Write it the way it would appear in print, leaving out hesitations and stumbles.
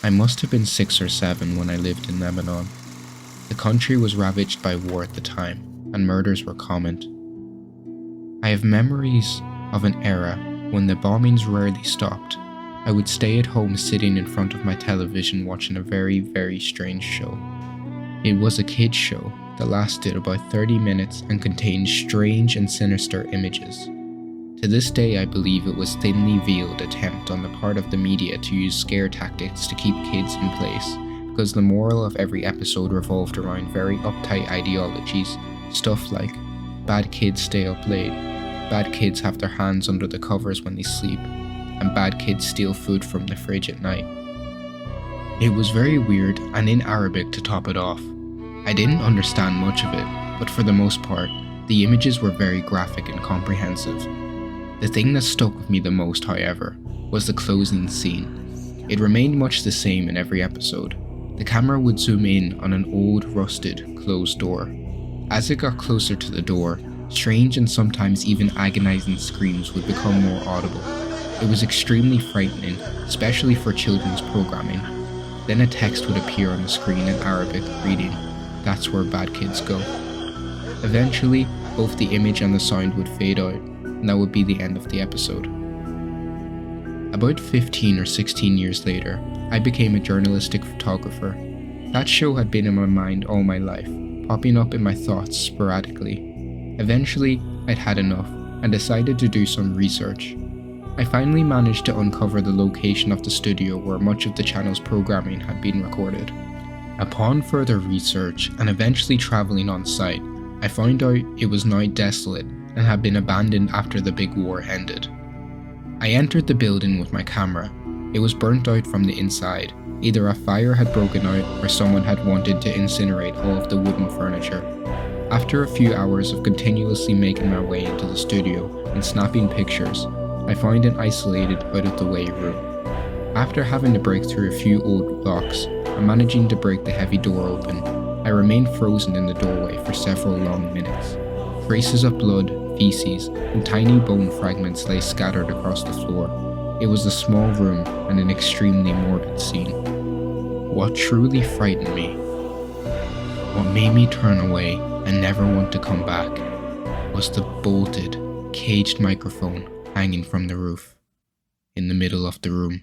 I must have been 6 or 7 when I lived in Lebanon. The country was ravaged by war at the time, and murders were common. I have memories of an era when the bombings rarely stopped. I would stay at home sitting in front of my television watching a very, very strange show. It was a kids' show that lasted about 30 minutes and contained strange and sinister images. To this day, I believe it was thinly veiled attempt on the part of the media to use scare tactics to keep kids in place, because the moral of every episode revolved around very uptight ideologies, stuff like, bad kids stay up late, bad kids have their hands under the covers when they sleep, and bad kids steal food from the fridge at night. It was very weird and in Arabic to top it off. I didn't understand much of it, but for the most part, the images were very graphic and comprehensive. The thing that stuck with me the most, however, was the closing scene. It remained much the same in every episode. The camera would zoom in on an old, rusted, closed door. As it got closer to the door, strange and sometimes even agonizing screams would become more audible. It was extremely frightening, especially for children's programming. Then a text would appear on the screen in Arabic reading, "That's where bad kids go." Eventually, both the image and the sound would fade out, and that would be the end of the episode. About 15 or 16 years later, I became a journalistic photographer. That show had been in my mind all my life, popping up in my thoughts sporadically. Eventually, I'd had enough and decided to do some research. I finally managed to uncover the location of the studio where much of the channel's programming had been recorded. Upon further research and eventually travelling on site, I found out it was now desolate and had been abandoned after the big war ended. I entered the building with my camera. It was burnt out from the inside. Either a fire had broken out or someone had wanted to incinerate all of the wooden furniture. After a few hours of continuously making my way into the studio and snapping pictures, I found an isolated, out-of-the-way room. After having to break through a few old blocks and managing to break the heavy door open, I remained frozen in the doorway for several long minutes. Traces of blood, feces, and tiny bone fragments lay scattered across the floor. It was a small room and an extremely morbid scene. What truly frightened me, what made me turn away and never want to come back, was the bolted, caged microphone hanging from the roof in the middle of the room.